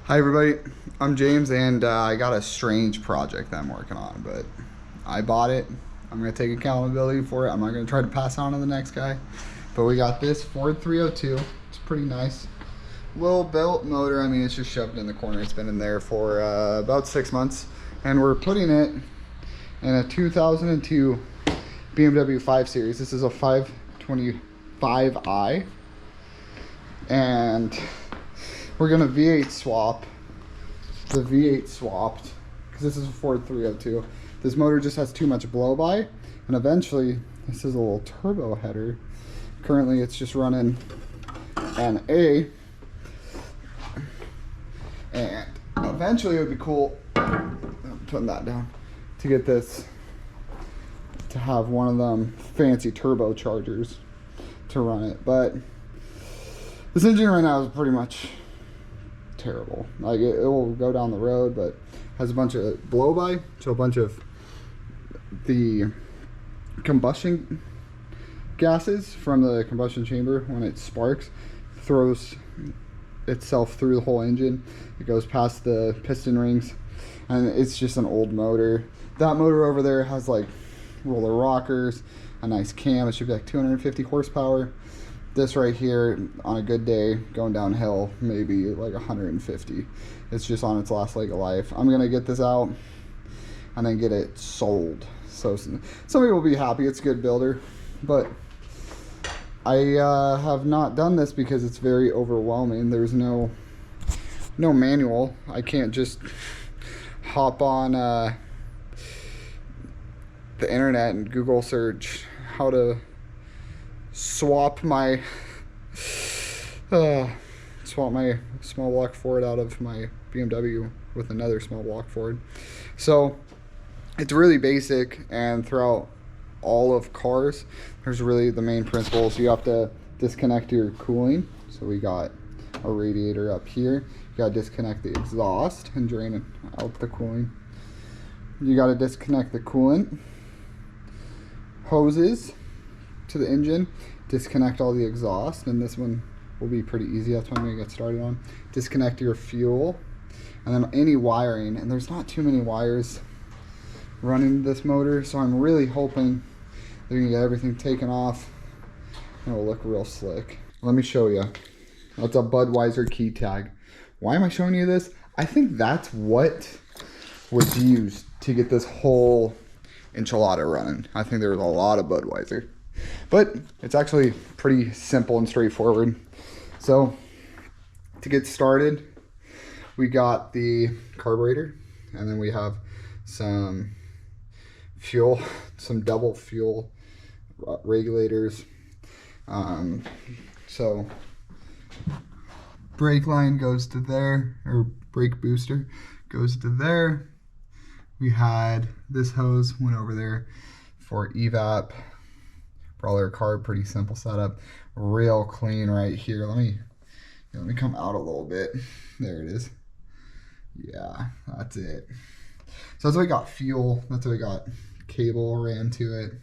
Hi everybody, I'm James and I got a strange project that I'm working on, but I bought it. I'm going to take accountability for it. I'm not going to try to pass on to the next guy. But we got this Ford 302. It's pretty nice. Little built motor. I mean, it's just shoved in the corner. It's been in there for about 6 months. And we're putting it in a 2002 BMW 5 Series. This is a 525i. And we're gonna V8 swap the V8 swapped because this is a Ford 302. This motor just has too much blow by, and eventually this is a little turbo header. Currently it's just running an A, and eventually it would be cool, I'm putting that down, to get this to have one of them fancy turbochargers to run it. But this engine right now is pretty much terrible. Like it will go down the road, but has a bunch of blow by, so a bunch of the combustion gases from the combustion chamber, when it sparks, throws itself through the whole engine. It goes past the piston rings, and it's just an old motor. That motor over there has like roller rockers, a nice cam. It should be like 250 horsepower. This right here, on a good day, going downhill, maybe like 150. It's just on its last leg of life. I'm gonna get this out and then get it sold. So somebody will be happy. It's a good builder, but I have not done this because it's very overwhelming. There's no manual. I can't just hop on the internet and Google search how to swap my small block Ford out of my BMW with another small block Ford. So it's really basic, and throughout all of cars there's really the main principles. You have to disconnect your cooling, so we got a radiator up here. You got to disconnect the exhaust and drain out the cooling. You got to disconnect the coolant hoses to the engine, disconnect all the exhaust, and this one will be pretty easy. That's what I'm gonna get started on. Disconnect your fuel, and then any wiring, and there's not too many wires running this motor, so I'm really hoping they're gonna get everything taken off and it'll look real slick. Let me show you. That's a Budweiser key tag. Why am I showing you this? I think that's what was used to get this whole enchilada running. I think there was a lot of Budweiser. But it's actually pretty simple and straightforward. So to get started, we got the carburetor, and then we have some fuel, some double fuel regulators. So brake line goes to there, or brake booster goes to there. We had this hose went over there for evap. Brawler carb, pretty simple setup, real clean right here. Let me come out a little bit. There it is. Yeah, that's it. So that's what we got. Fuel, that's what we got. Cable ran to it,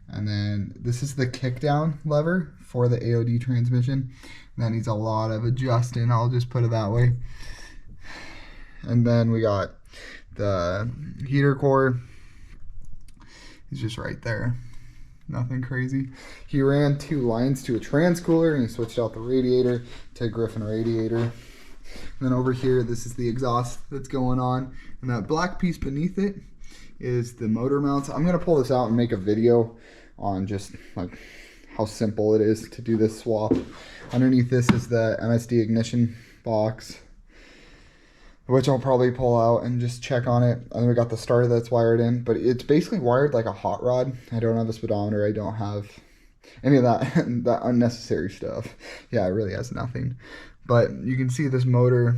and then this is the kick down lever for the AOD transmission. That needs a lot of adjusting, I'll just put it that way. And then we got the heater core. It's just right there. Nothing crazy. He ran 2 lines to a transcooler, and he switched out the radiator to a Griffin radiator. And then over here, this is the exhaust that's going on, and that black piece beneath it is the motor mounts. I'm gonna pull this out and make a video on just like how simple it is to do this swap. Underneath this is the MSD ignition box, which I'll probably pull out and just check on it. And then we got the starter that's wired in, but it's basically wired like a hot rod. I don't have a speedometer. I don't have any of that that unnecessary stuff. Yeah, it really has nothing. But you can see this motor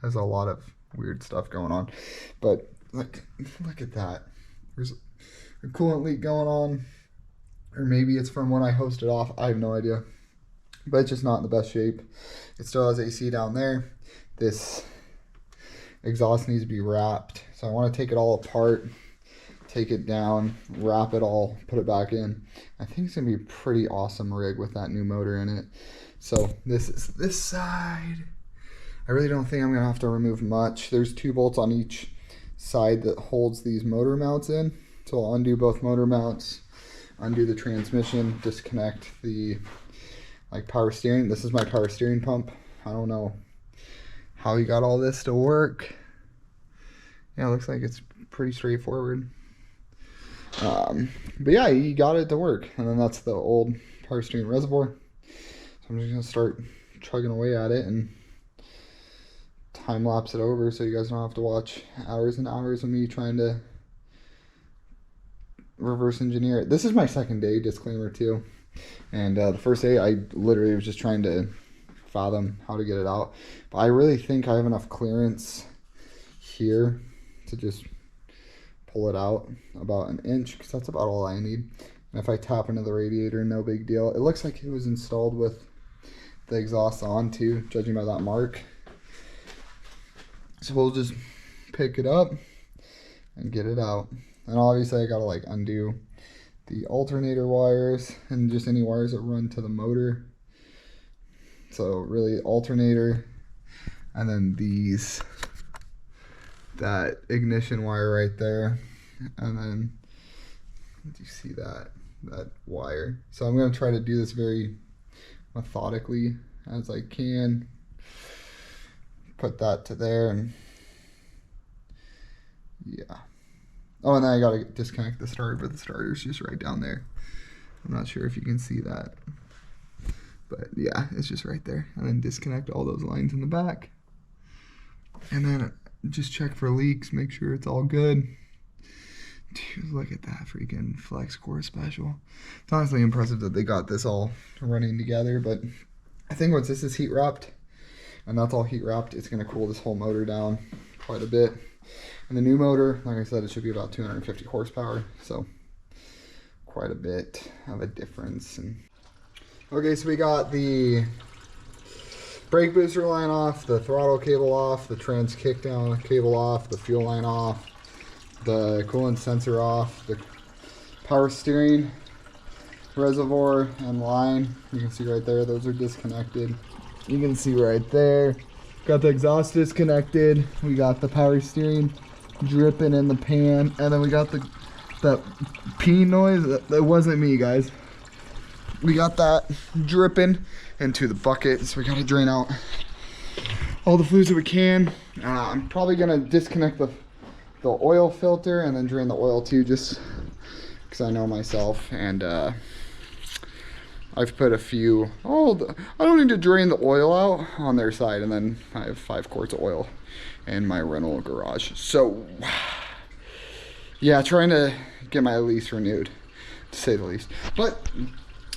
has a lot of weird stuff going on. But look at that. There's a coolant leak going on, or maybe it's from when I hosed it off. I have no idea. But it's just not in the best shape. It still has AC down there. This exhaust needs to be wrapped, so I want to take it all apart, take it down, wrap it all, put it back in. I think it's gonna be a pretty awesome rig with that new motor in it. So this is this side. I really don't think I'm gonna have to remove much. There's 2 bolts on each side that holds these motor mounts in. So I'll undo both motor mounts, undo the transmission, disconnect the power steering. This is my power steering pump. I don't know how he got all this to work. Yeah, it looks like it's pretty straightforward. But yeah, he got it to work. And then that's the old power steering reservoir. So I'm just gonna start chugging away at it and time lapse it over so you guys don't have to watch hours and hours of me trying to reverse engineer it. This is my second day, disclaimer too. And the first day I literally was just trying to fathom how to get it out. But I really think I have enough clearance here to just pull it out about an inch, because that's about all I need. And if I tap into the radiator, no big deal. It looks like it was installed with the exhaust on too, judging by that mark. So we'll just pick it up and get it out. And obviously I gotta undo the alternator wires and just any wires that run to the motor. So really alternator, and then that ignition wire right there, and then do you see that wire? So I'm going to try to do this very methodically as I can. Put that to there, and yeah. Oh, and then I got to disconnect the starter, but the starter's just right down there. I'm not sure if you can see that, but yeah, it's just right there. And then disconnect all those lines in the back, and then just check for leaks, make sure it's all good. Dude, look at that freaking flex core special. It's honestly impressive that they got this all running together, but I think once this is heat wrapped, and that's all heat wrapped, it's going to cool this whole motor down quite a bit. And the new motor, like I said, it should be about 250 horsepower, so quite a bit of a difference. And okay, so we got the brake booster line off, the throttle cable off, the trans kickdown cable off, the fuel line off, the coolant sensor off, the power steering reservoir and line, you can see right there, those are disconnected. You can see right there, got the exhaust disconnected, we got the power steering dripping in the pan, and then we got that pee noise. That wasn't me, guys. We got that dripping into the bucket, so we gotta drain out all the fluids that we can. I'm probably gonna disconnect the oil filter and then drain the oil too, just because I know myself. And I've put a few, I don't need to drain the oil out on their side, and then I have 5 quarts of oil in my rental garage. So yeah, trying to get my lease renewed, to say the least. But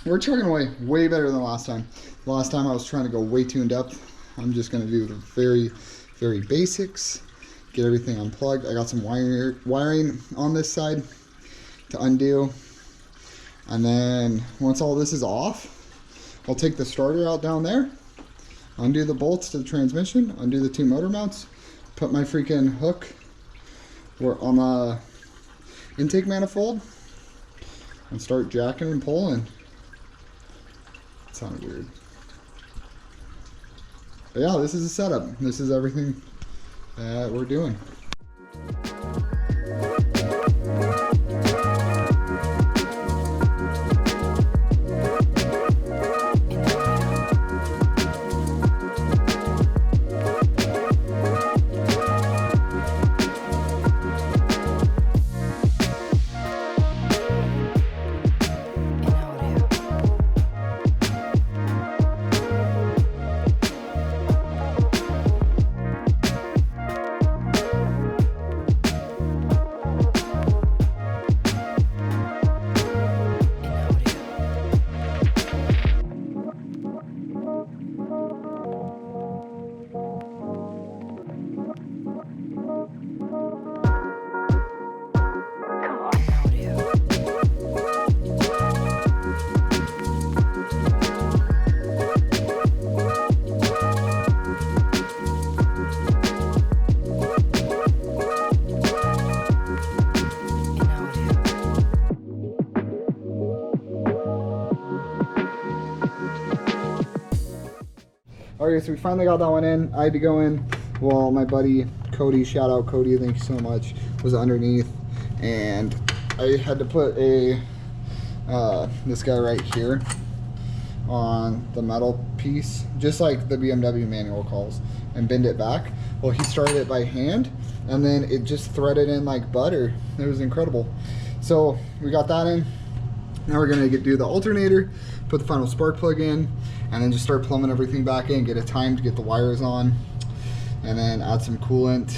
we're chugging away way better than last time. Last time I was trying to go way too in depth. I'm just gonna do the very, very basics, get everything unplugged. I got some wiring on this side to undo. And then once all this is off, I'll take the starter out down there, undo the bolts to the transmission, undo the 2 motor mounts, put my freaking hook on the intake manifold, and start jacking and pulling. It sounded weird. But yeah, this is the setup. This is everything that we're doing. Okay, so we finally got that one in. I had to go in. Well, my buddy Cody, shout out Cody, thank you so much, was underneath, and I had to put a this guy right here on the metal piece, just like the BMW manual calls, and bend it back. Well, he started it by hand, and then it just threaded in like butter. It was incredible. So we got that in. Now we're gonna do the alternator, put the final spark plug in, and then just start plumbing everything back in, get it timed to get the wires on, and then add some coolant.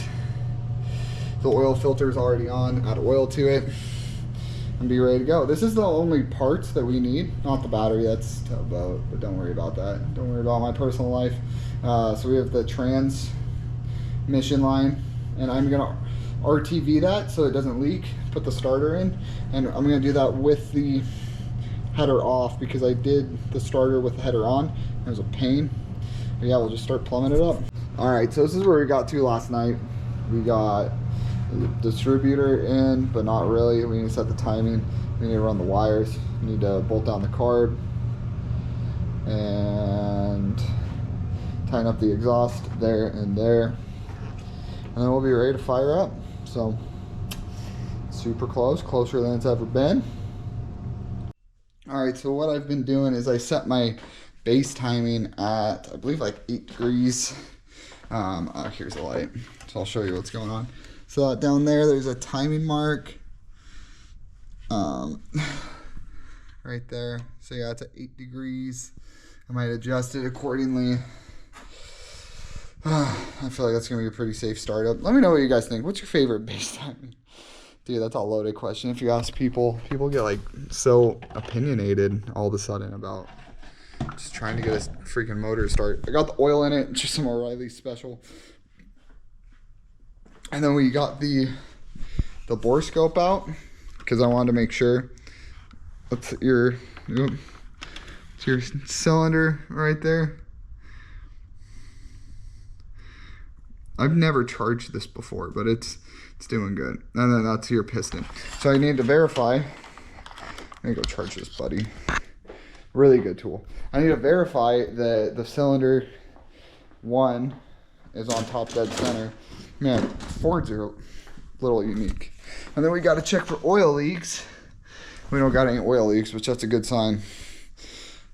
The oil filter is already on, add oil to it, and be ready to go. This is the only parts that we need, not the battery, that's towboat, but don't worry about that. Don't worry about my personal life. So we have the transmission line, and I'm gonna RTV that so it doesn't leak, put the starter in, and I'm gonna do that with the header off because I did the starter with the header on. It was a pain. But yeah, we'll just start plumbing it up. All right, so this is where we got to last night. We got the distributor in, but not really. We need to set the timing. We need to run the wires. We need to bolt down the carb and tighten up the exhaust there and there. And then we'll be ready to fire up. So super close, closer than it's ever been. All right, so what I've been doing is I set my base timing at, I believe, like 8 degrees. Here's a light, so I'll show you what's going on. So down there, there's a timing mark right there. So yeah, it's at 8 degrees. I might adjust it accordingly. I feel like that's gonna be a pretty safe startup. Let me know what you guys think. What's your favorite base timing? Dude, that's a loaded question. If you ask people get like so opinionated all of a sudden about just trying to get a freaking motor to start. I got the oil in it, just some O'Reilly special. And then we got the bore scope out because I wanted to make sure. That's your cylinder right there. I've never charged this before, but it's doing good. And then that's your piston. So I need to verify. Let me go charge this, buddy. Really good tool. I need to verify that the cylinder 1 is on top dead center. Man, Fords are a little unique. And then we got to check for oil leaks. We don't got any oil leaks, which that's a good sign.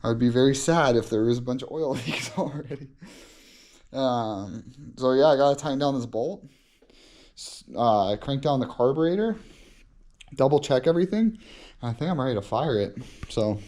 I'd be very sad if there was a bunch of oil leaks already. So yeah, I gotta tighten down this bolt. Crank down the carburetor, double check everything. I think I'm ready to fire it. So